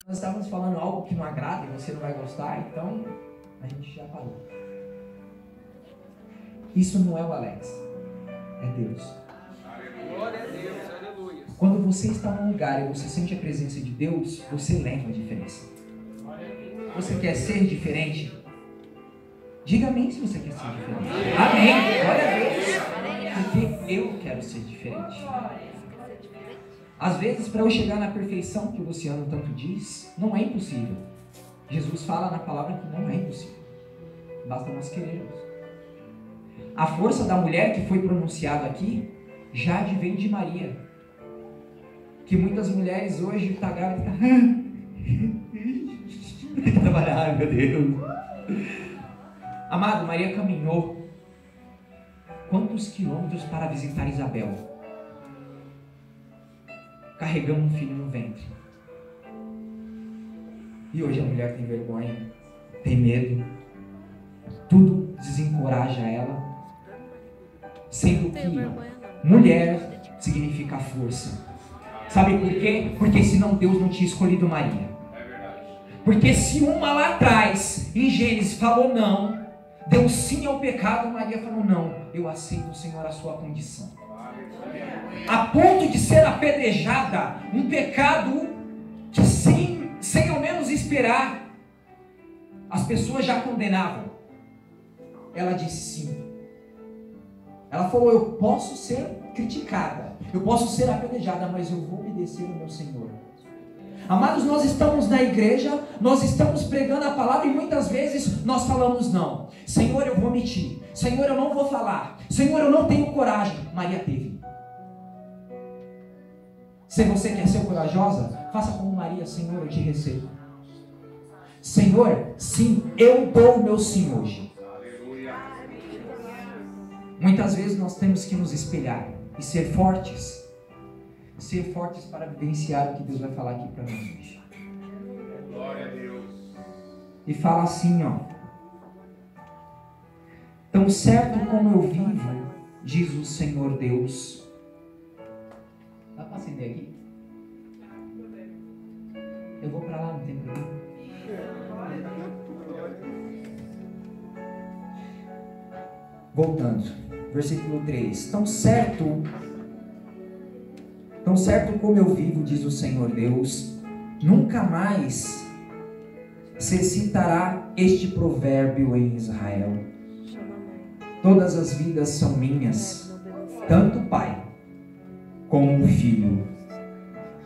Nós estávamos falando algo que não agrada e você não vai gostar, então a gente já parou. Isso não é o Alex, é Deus. Glória a Deus, aleluia. Quando você está num lugar e você sente a presença de Deus, você lembra a diferença. Você quer ser diferente? Diga amém se você quer ser diferente. Amém, glória a Deus. Porque eu quero ser diferente. Às vezes, para eu chegar na perfeição que o Luciano tanto diz, não é impossível. Jesus fala na palavra que não é impossível. Basta nós querermos. A força da mulher que foi pronunciada aqui já vem de Maria. Que muitas mulheres hoje estão grávidas e tem que trabalhar, meu Deus. Amado, Maria caminhou quantos quilômetros para visitar Isabel? Carregando um filho no ventre. E hoje a mulher tem vergonha, tem medo, tudo desencoraja ela, sendo que mulher significa força. Sabe por quê? Porque senão Deus não tinha escolhido Maria. Porque se uma lá atrás, em Gênesis, falou não, deu sim ao pecado, Maria falou não, eu aceito, Senhor, a sua condição. A ponto de ser apedrejada, um pecado que sem ao menos esperar, as pessoas já condenavam. Ela disse sim. Ela falou, eu posso ser criticada, eu posso ser apedrejada, mas eu vou obedecer ao meu Senhor. Amados, nós estamos na igreja, nós estamos pregando a palavra e muitas vezes nós falamos não. Senhor, eu vou omitir. Senhor, eu não vou falar. Senhor, eu não tenho coragem. Maria teve. Se você quer ser corajosa, faça como Maria. Senhor, eu te recebo. Senhor, sim, eu dou o meu sim hoje. Muitas vezes nós temos que nos espelhar e ser fortes. Ser fortes para vivenciar o que Deus vai falar aqui para nós hoje. Glória a Deus. E fala assim, ó. Tão certo como eu vivo, diz o Senhor Deus. Dá para acender aqui? Eu vou para lá, não tem problema. Voltando, versículo 3. Tão certo como eu vivo, diz o Senhor Deus, nunca mais se citará este provérbio em Israel. Todas as vidas são minhas, tanto o pai como o filho.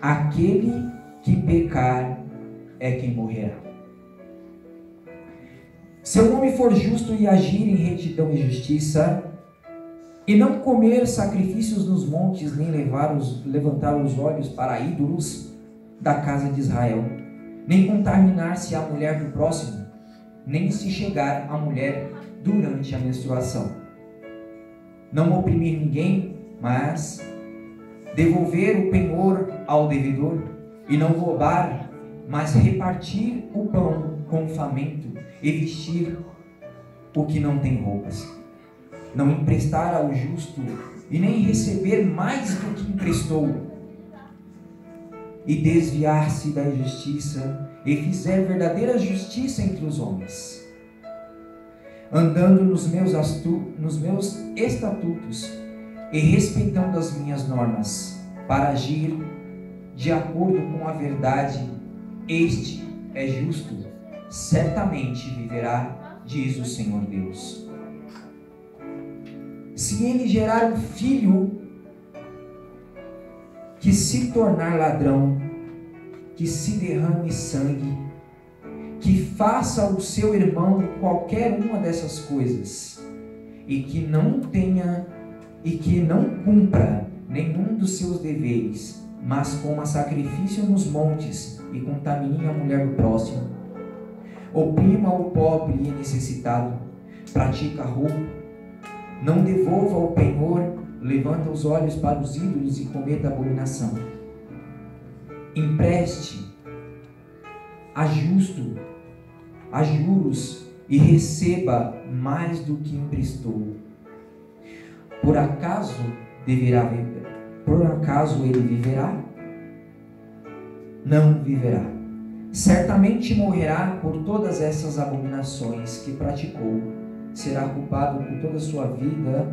Aquele que pecar é quem morrerá. Se o homem for justo e agir em retidão e justiça, e não comer sacrifícios nos montes, nem levantar os olhos para ídolos da casa de Israel, nem contaminar-se a mulher do próximo, nem se chegar à mulher durante a menstruação. Não oprimir ninguém, mas devolver o penhor ao devedor, e não roubar, mas repartir o pão com o faminto, e vestir o que não tem roupas. Não emprestar ao justo e nem receber mais do que emprestou, e desviar-se da injustiça e fizer verdadeira justiça entre os homens, andando nos meus estatutos e respeitando as minhas normas, para agir de acordo com a verdade, este é justo, certamente viverá, diz o Senhor Deus. Se ele gerar um filho que se tornar ladrão, que se derrame sangue, que faça ao seu irmão qualquer uma dessas coisas, e que não cumpra nenhum dos seus deveres, mas coma sacrifício nos montes e contamine a mulher do próximo, oprima o pobre e necessitado, pratica roubo, não devolva o penhor, levanta os olhos para os ídolos e cometa abominação. Empreste a juros e receba mais do que emprestou. Por acaso ele viverá? Não viverá. certamente morrerá por todas essas abominações que praticou, será culpado por toda a sua vida.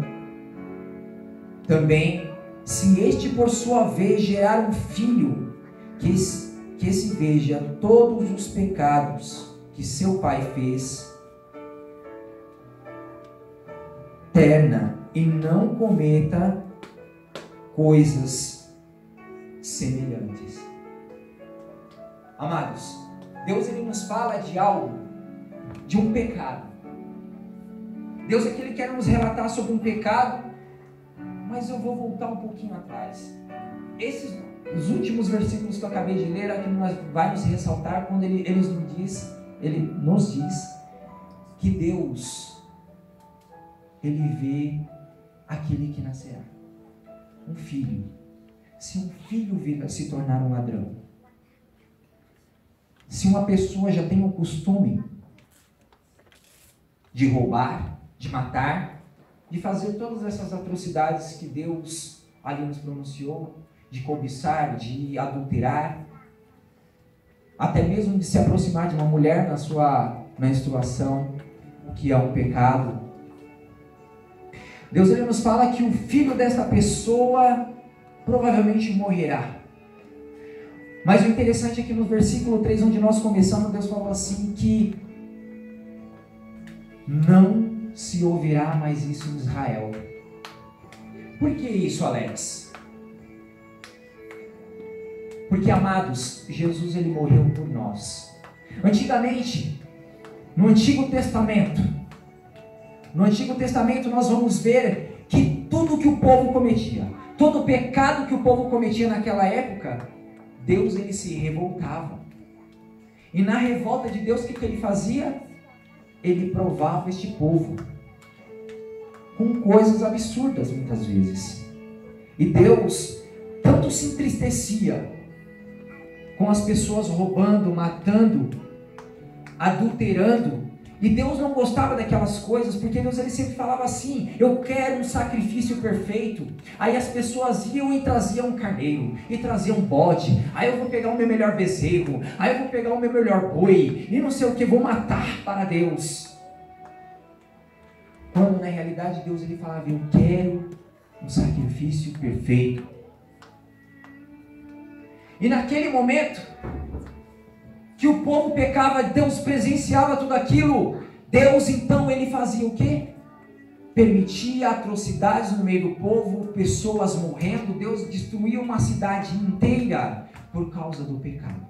Também, se este por sua vez gerar um filho, que se veja todos os pecados que seu pai fez, terna e não cometa coisas semelhantes. Amados, Deus ele nos fala de algo, de um pecado. Deus aqui ele quer nos relatar sobre um pecado, mas eu vou voltar um pouquinho atrás. Os últimos versículos que eu acabei de ler, aqui vai nos ressaltar quando ele nos diz que Deus, ele vê aquele que nascerá. Um filho. Se um filho vir a se tornar um ladrão, se uma pessoa já tem o costume de roubar, de matar, de fazer todas essas atrocidades que Deus ali nos pronunciou, de cobiçar, de adulterar, até mesmo de se aproximar de uma mulher na sua menstruação, o que é um pecado. Deus ele nos fala que o filho desta pessoa provavelmente morrerá. Mas o interessante é que no versículo 3, onde nós começamos, Deus falou assim que não se ouvirá mais isso em Israel. Por que isso, Alex? Porque, amados, Jesus ele morreu por nós. Antigamente, no Antigo Testamento nós vamos ver que tudo que o povo cometia, todo o pecado que o povo cometia naquela época, Deus ele se revoltava. E na revolta de Deus, o que ele fazia? Ele provava este povo com coisas absurdas muitas vezes. E Deus tanto se entristecia com as pessoas roubando, matando, adulterando. E Deus não gostava daquelas coisas, porque Deus ele sempre falava assim: eu quero um sacrifício perfeito. Aí as pessoas iam e traziam um carneiro, e traziam um bode. Aí eu vou pegar o meu melhor bezerro, aí eu vou pegar o meu melhor boi, e não sei o que, vou matar para Deus. Quando na realidade Deus ele falava: eu quero um sacrifício perfeito. E naquele momento que o povo pecava, Deus presenciava tudo aquilo. Deus então ele fazia o quê? Permitia atrocidades no meio do povo, pessoas morrendo. Deus destruía uma cidade inteira por causa do pecado.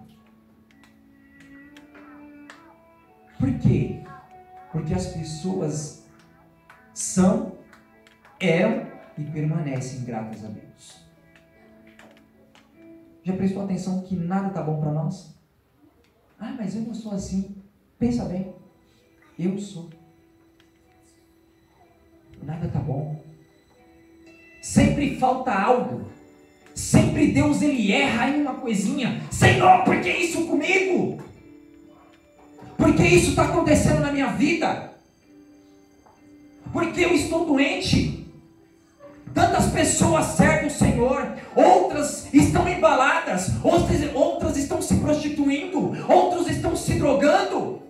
Por quê? Porque as pessoas eram e permanecem gratas a Deus. Já prestou atenção que nada está bom para nós? Ah, mas eu não sou assim. Pensa bem, eu sou. Nada está bom. Sempre falta algo. Sempre Deus ele erra em uma coisinha. Senhor, por que isso comigo? Por que isso está acontecendo na minha vida? Porque eu estou doente. Tantas pessoas servem o Senhor, outras estão embaladas, outras estão se prostituindo, outros estão se drogando,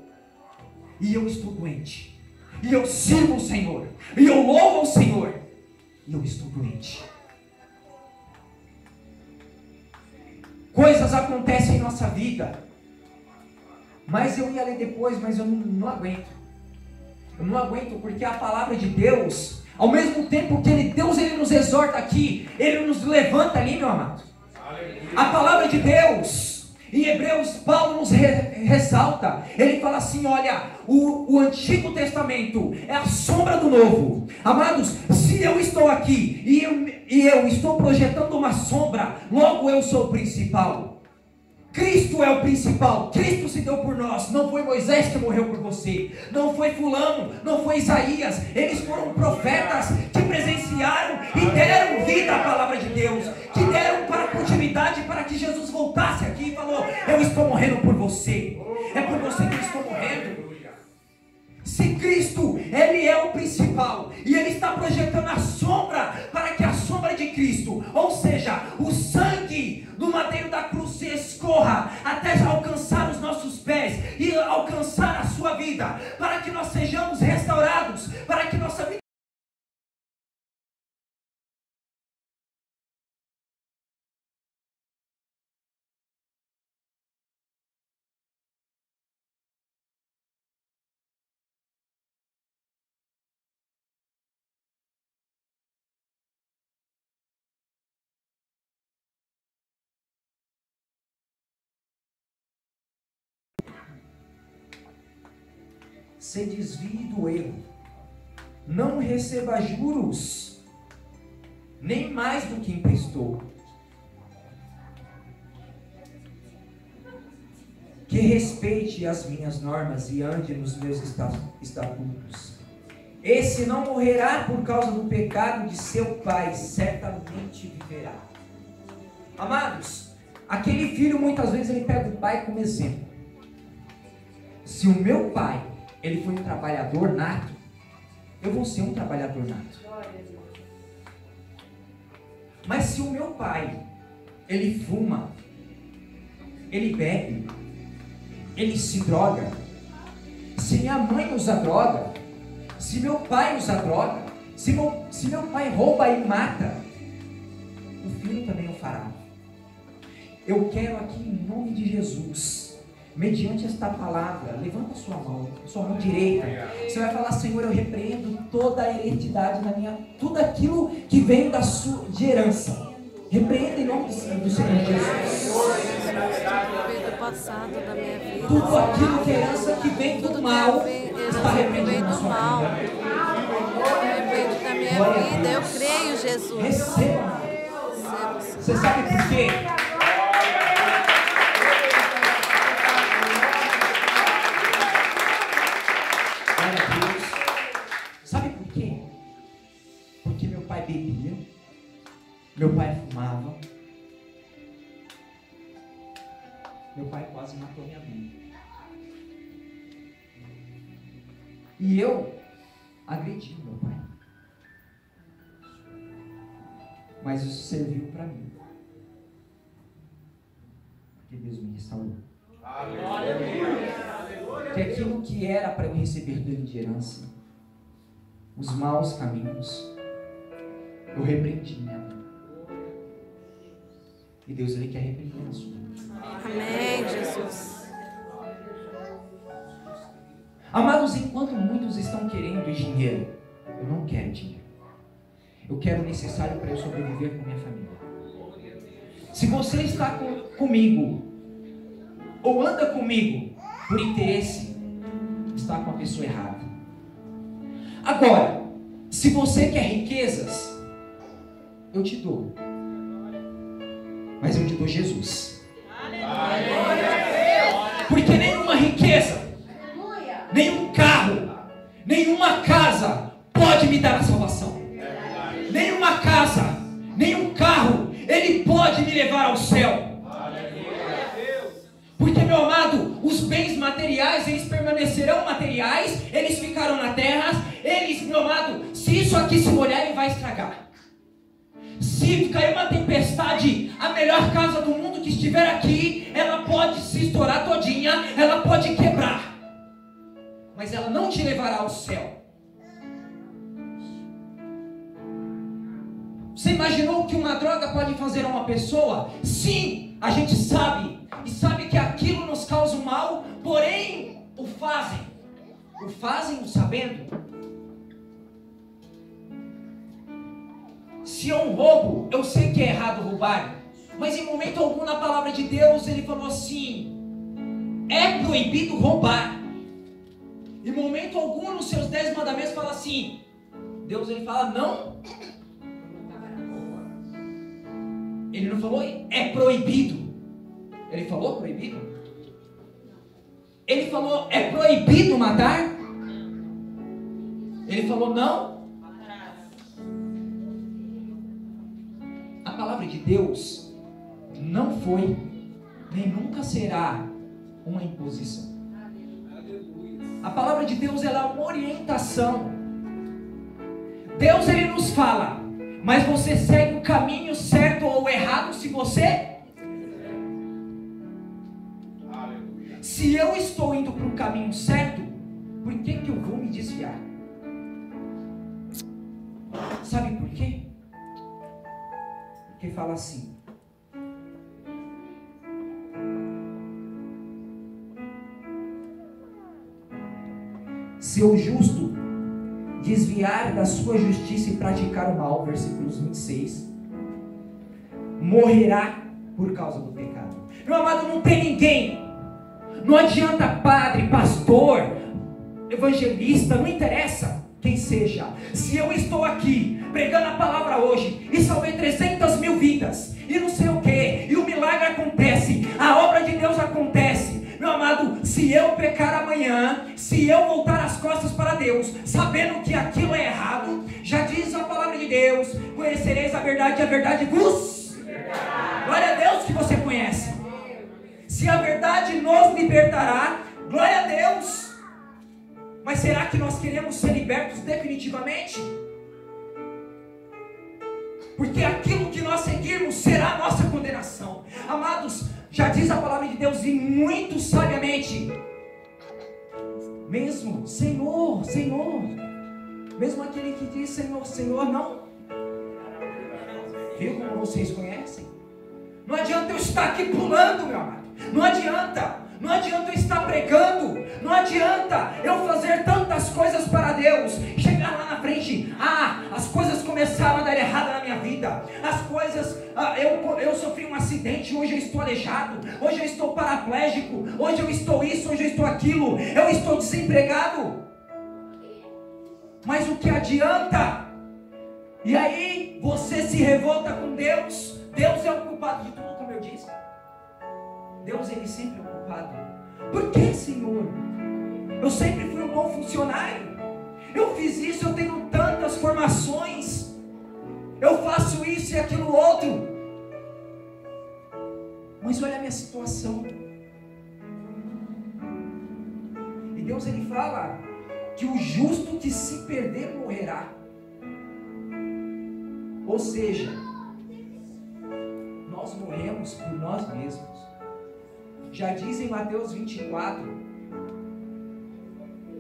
e eu estou doente, e eu sirvo o Senhor, e eu louvo ao Senhor, e eu estou doente. Coisas acontecem em nossa vida, mas eu ia ler depois, mas eu não aguento. Eu não aguento, porque a palavra de Deus, ao mesmo tempo que Deus ele nos exorta aqui, ele nos levanta ali, meu amado. A palavra de Deus, em Hebreus, Paulo nos ressalta. Ele fala assim: olha, o Antigo Testamento é a sombra do Novo. Amados, se eu estou aqui e eu estou projetando uma sombra, logo eu sou o principal. Cristo é o principal. Cristo se deu por nós. Não foi Moisés que morreu por você, não foi fulano, não foi Isaías. Eles foram profetas que presenciaram e deram vida à palavra de Deus, que deram para a continuidade, para que Jesus voltasse aqui e falou: eu estou morrendo por você, é por você que eu estou morrendo. Se esse Cristo, Ele é o principal. E Ele está projetando a sombra para que a sombra de Cristo, ou seja, o sangue do madeiro da cruz, se escorra até alcançar os nossos pés e alcançar a sua vida, para que nós sejamos restaurados, para que nossa vida se desvie do erro. Não receba juros, nem mais do que emprestou. Que respeite as minhas normas e ande nos meus estatutos. Esse não morrerá por causa do pecado de seu pai, certamente viverá. Amados, aquele filho muitas vezes ele pega o pai como exemplo. Se o meu pai, ele foi um trabalhador nato, eu vou ser um trabalhador nato. Mas se o meu pai, ele fuma, ele bebe, ele se droga, se minha mãe usa droga, se meu pai usa droga, se meu pai rouba e mata, o filho também o fará. Eu quero aqui em nome de Jesus, mediante esta palavra, levanta sua mão direita. Você vai falar: Senhor, eu repreendo toda a heredidade na minha, tudo aquilo que vem de herança. Repreenda em nome do Senhor Jesus. Do passado da minha vida. Tudo aquilo que é herança que vem do mal está repreendido na sua vida. Repreende da minha vida. Eu creio, Jesus. Receba. Recebo. Você sabe por quê? Glória a Deus. Sabe por quê? Porque meu pai bebia, meu pai fumava, meu pai quase matou minha mãe. E eu agredi meu pai. Mas isso serviu para mim. Porque Deus me restaurou. Que aquilo que era para eu receber dele de herança, os maus caminhos, eu repreendi minha vida. E Deus, Ele quer repreender a sua. Amém, Jesus. Amados, enquanto muitos estão querendo dinheiro, eu não quero dinheiro. Eu quero o necessário para eu sobreviver com minha família. Se você está comigo, ou anda comigo por interesse, está com a pessoa errada. Agora, se você quer riquezas, eu te dou. Mas eu te dou Jesus. Porque nenhuma riqueza, nenhum carro, nenhuma casa pode me dar a salvação. Nenhuma casa, nenhum carro, ele pode me levar ao céu. Porque, meu amado, os bens materiais, eles permanecerão materiais, eles ficarão na terra, eles, meu amado, se isso aqui se molhar, ele vai estragar. Se cair uma tempestade, a melhor casa do mundo que estiver aqui, ela pode se estourar todinha, ela pode quebrar, mas ela não te levará ao céu. Você imaginou que uma droga pode fazer a uma pessoa? Sim, a gente sabe, e sabe que aquilo nos causa um mal, porém o fazem sabendo. Se é um roubo, eu sei que é errado roubar, mas em momento algum na palavra de Deus ele falou assim: é proibido roubar. Em momento algum nos seus 10 mandamentos fala assim, Deus ele fala não. Ele não falou é proibido. Ele falou proibido? Ele falou é proibido matar? Ele falou não. A palavra de Deus não foi, nem nunca será uma imposição. A palavra de Deus, ela é uma orientação. Deus, ele nos fala, mas você segue o caminho certo ou errado se você... Se eu estou indo para o caminho certo, por que eu vou me desviar? Sabe por quê? Porque fala assim: se o justo desviar da sua justiça e praticar o mal, versículos 26, morrerá por causa do pecado. Meu amado, não tem ninguém. Não adianta padre, pastor, evangelista, não interessa quem seja. Se eu estou aqui pregando a palavra hoje e salvei 300 mil vidas e não sei o que, e o milagre acontece, a obra de Deus acontece, meu amado, se eu pecar amanhã, se eu voltar as costas para Deus, sabendo que aquilo é errado, já diz a palavra de Deus: conhecereis a verdade e a verdade vos libertará. Glória a Deus que você conhece. Se a verdade nos libertará, glória a Deus. Mas será que nós queremos ser libertos definitivamente? Porque aquilo que nós seguirmos será a nossa condenação. Amados, já diz a palavra de Deus, e muito sabiamente, mesmo Senhor, Senhor, mesmo aquele que diz Senhor, Senhor, não. Viu como vocês conhecem? Não adianta eu estar aqui pulando, meu amado. Não adianta eu estar pregando, não adianta eu fazer tantas coisas para Deus, chegar lá na frente, as coisas começaram a dar errado na minha vida, as coisas, eu sofri um acidente, hoje eu estou aleijado, hoje eu estou paraplégico, hoje eu estou isso, hoje eu estou aquilo, eu estou desempregado, mas o que adianta? E aí você se revolta com Deus. Deus é o culpado de tudo, como eu disse. Deus, ele sempre é o culpado. Por que, Senhor? Eu sempre fui um bom funcionário. Eu fiz isso, eu tenho tantas formações. Eu faço isso e aquilo outro. Mas olha a minha situação. E Deus, ele fala que o justo que se perder morrerá. Ou seja, nós morremos por nós mesmos. Já diz em Mateus 24,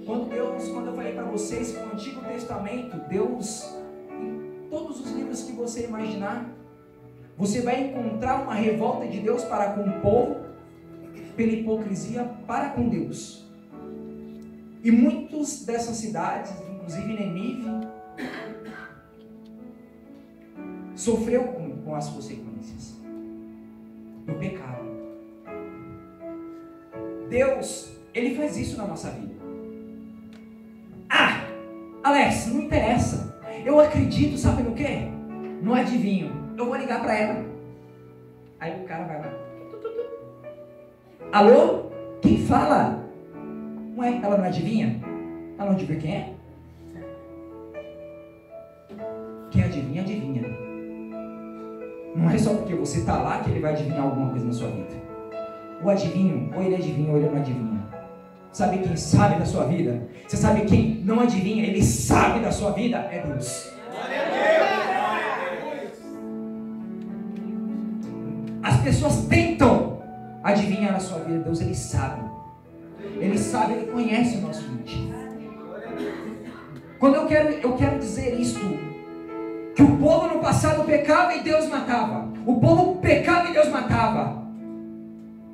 quando eu falei para vocês que no Antigo Testamento, Deus, em todos os livros que você imaginar, você vai encontrar uma revolta de Deus para com o povo, pela hipocrisia para com Deus. E muitas dessas cidades, inclusive Nínive, sofreu com as consequências do pecado. Deus, ele faz isso na nossa vida. Alex, não interessa. Eu acredito, sabe no quê? No adivinho. Eu vou ligar para ela. Aí o cara vai lá. Alô? Quem fala? Ué, ela não adivinha? Ela não adivinha quem é? Quem adivinha, adivinha. Não é só porque você está lá que ele vai adivinhar alguma coisa na sua vida. O adivinho, ou ele adivinha ou ele não adivinha. Sabe quem sabe da sua vida? Você sabe quem não adivinha, ele sabe da sua vida? É Deus. As pessoas tentam adivinhar a sua vida. Deus, ele sabe. Ele sabe, ele conhece o nosso íntimo. Quando eu quero dizer isto, que o povo no passado pecava e Deus matava. O povo pecava e Deus matava.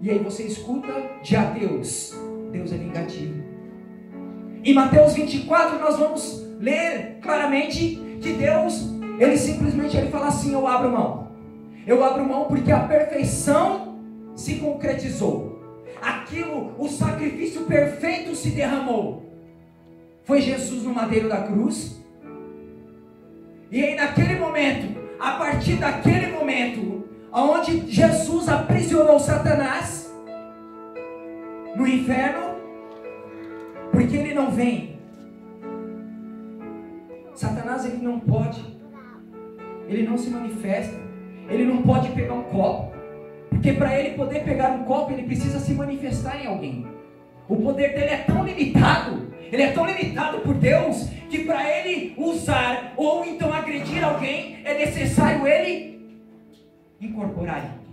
E aí você escuta de ateus. Deus é vingativo. Em Mateus 24 nós vamos ler claramente que Deus, ele simplesmente fala assim: eu abro mão. Eu abro mão porque a perfeição se concretizou. Aquilo, o sacrifício perfeito se derramou. Foi Jesus no madeiro da cruz. E aí naquele momento, a partir daquele momento, onde Jesus aprisionou Satanás no inferno, porque ele não vem. Satanás, ele não pode, ele não se manifesta, ele não pode pegar um copo, porque para ele poder pegar um copo, ele precisa se manifestar em alguém. O poder dele é tão limitado, ele é tão limitado por Deus, que para ele usar ou então agredir alguém, é necessário ele incorporar ele.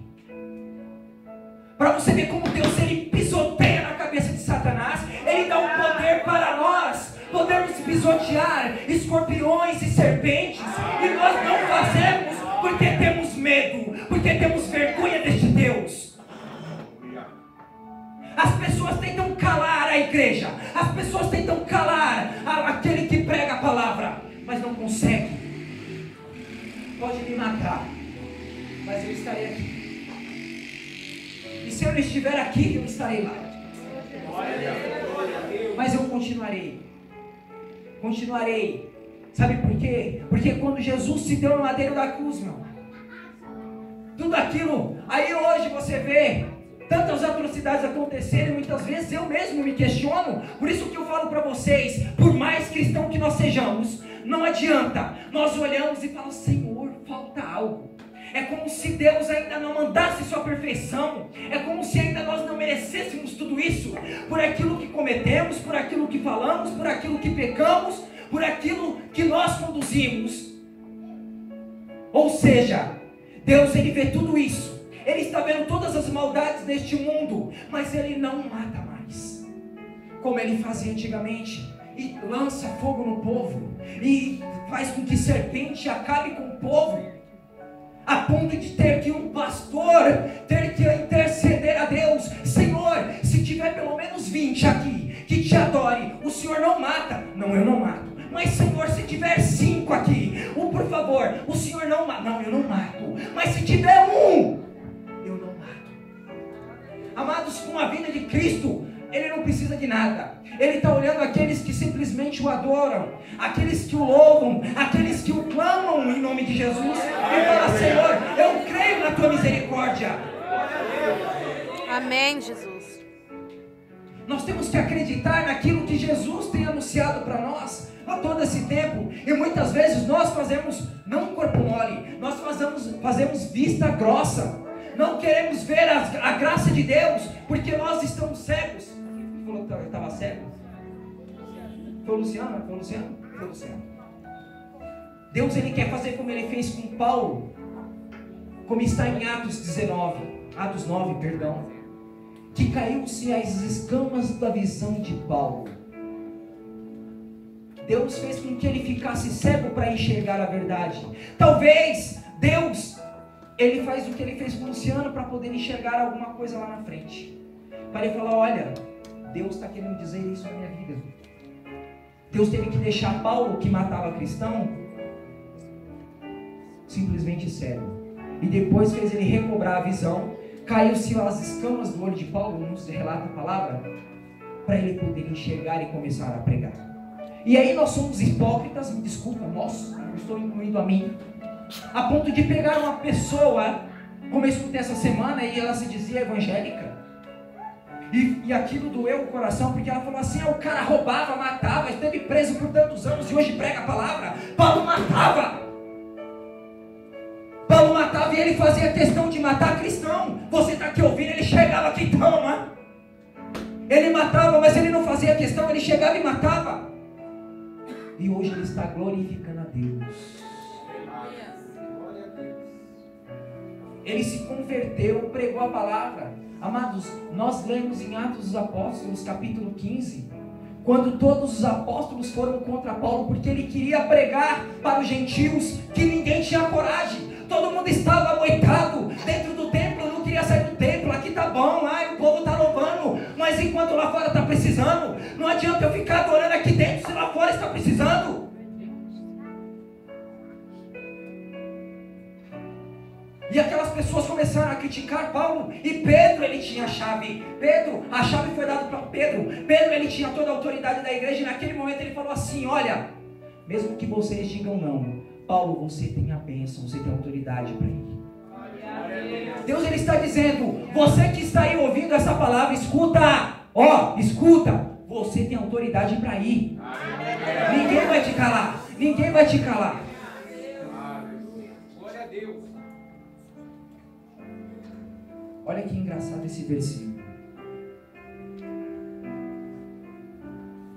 Para você ver como Deus, ele pisoteia na cabeça de Satanás, ele dá um poder para nós podermos pisotear escorpiões e serpentes, e nós não fazemos porque temos medo, porque temos vergonha deste Deus. As pessoas tentam calar a igreja, as pessoas tentam calar aquele que prega a palavra, mas não consegue. Pode me matar, mas eu estarei aqui. E se eu não estiver aqui, eu estarei lá. Mas eu continuarei. Sabe por quê? Porque quando Jesus se deu no madeiro da cruz, meu, tudo aquilo, aí hoje você vê tantas atrocidades acontecerem, muitas vezes eu mesmo me questiono. Por isso que eu falo para vocês, por mais cristão que nós sejamos, não adianta, nós olhamos e falamos: Senhor, falta algo. É como se Deus ainda não mandasse sua perfeição, é como se ainda nós não merecêssemos tudo isso, por aquilo que cometemos, por aquilo que falamos, por aquilo que pecamos, por aquilo que nós conduzimos. Ou seja, Deus, ele vê tudo isso, ele está vendo todas as maldades deste mundo, mas ele não mata mais, como ele fazia antigamente, e lança fogo no povo, e faz com que serpente acabe com o povo, a ponto de ter que um pastor ter que interceder a Deus: Senhor, se tiver pelo menos 20 aqui que te adore, o Senhor não mata. Não, eu não mato. Mas Senhor, se tiver 5 aqui, por favor, o Senhor não mata. Não, eu não mato. Mas se tiver 1, eu não mato. Amados, com a vida de Cristo, ele não precisa de nada. Ele está olhando aqueles que simplesmente o adoram, aqueles que o louvam, aqueles que o clamam em nome de Jesus, e fala: Senhor, eu creio na tua misericórdia. Amém, Jesus. Nós temos que acreditar naquilo que Jesus tem anunciado para nós há todo esse tempo. E muitas vezes nós fazemos, não corpo mole, nós fazemos vista grossa. Não queremos ver a graça de Deus, porque nós estamos cegos. Quem falou que eu estava cego? Foi o Luciano? Foi o Luciano? Foi o Luciano. Deus, ele quer fazer como ele fez com Paulo, como está em Atos 9, que caiu-se as escamas da visão de Paulo. Deus fez com que ele ficasse cego para enxergar a verdade. Talvez Deus, ele faz o que ele fez com o Luciano para poder enxergar alguma coisa lá na frente, para ele falar: olha, Deus está querendo dizer isso na minha vida. Deus teve que deixar Paulo, que matava cristão, simplesmente cego, e depois fez ele recobrar a visão. Caiu-se as escamas do olho de Paulo, nos relata a palavra, para ele poder enxergar e começar a pregar. E aí nós somos hipócritas, me desculpa, nós, eu estou incluindo a mim, a ponto de pegar uma pessoa, como eu escutei essa semana, e ela se dizia evangélica, e aquilo doeu o coração, porque ela falou assim: o cara roubava, matava, esteve preso por tantos anos e hoje prega a palavra. Paulo matava e ele fazia questão de matar cristão. Você está aqui ouvindo, ele chegava aqui, toma. Ele matava, mas ele não fazia questão, ele chegava e matava. E hoje ele está glorificando a Deus. Ele se converteu, pregou a palavra. Amados, nós lemos em Atos dos Apóstolos, capítulo 15, quando todos os apóstolos foram contra Paulo, porque ele queria pregar para os gentios, que ninguém tinha coragem. Todo mundo estava amoitado dentro do templo, não queria sair do templo. Aqui tá bom, o povo está louvando, mas enquanto lá fora está precisando, não adianta eu ficar adorando aqui dentro, se lá fora está precisando. E aquelas pessoas começaram a criticar Paulo. E Pedro, ele tinha a chave. A chave foi dada para Pedro. Pedro, ele tinha toda a autoridade da igreja. E naquele momento ele falou assim: olha, mesmo que vocês digam não, Paulo, você tem a bênção, você tem autoridade para ir. Deus, ele está dizendo: você que está aí ouvindo essa palavra, escuta. Escuta. Você tem autoridade para ir. Ninguém vai te calar. Ninguém vai te calar. Glória a Deus. Olha que engraçado esse versículo.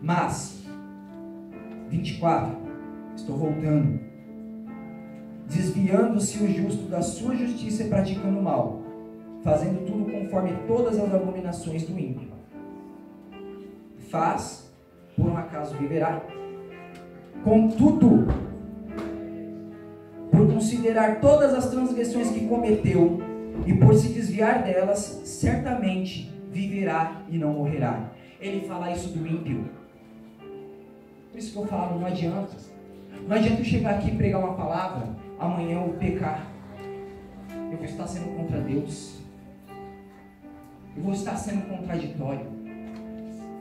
Mas, 24, estou voltando. Desviando-se o justo da sua justiça e praticando o mal, fazendo tudo conforme todas as abominações do ímpio. Faz, por um acaso viverá. Contudo, por considerar todas as transgressões que cometeu e por se desviar delas, certamente viverá e não morrerá. Ele fala isso do ímpio. Por isso que eu falo, não adianta. Não adianta eu chegar aqui e pregar uma palavra, amanhã eu pecar. Eu vou estar sendo contra Deus. Eu vou estar sendo contraditório.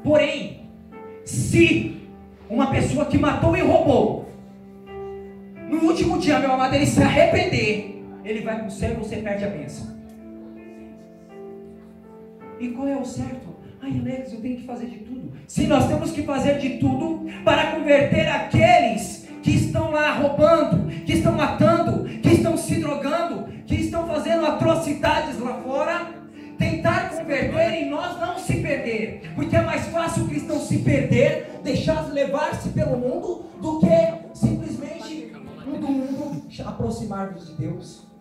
Porém, se uma pessoa que matou e roubou, no último dia, meu amado, ele se arrepender, ele vai para o céu e você perde a bênção. E qual é o certo? Ai, Alex, eu tenho que fazer de tudo. Sim, nós temos que fazer de tudo para converter aqueles que estão lá roubando, que estão matando, que estão se drogando, que estão fazendo atrocidades lá fora. Tentar converter e nós não se perder, porque é mais fácil o cristão se perder, deixar levar-se pelo mundo, do que simplesmente do mundo aproximar-nos de Deus.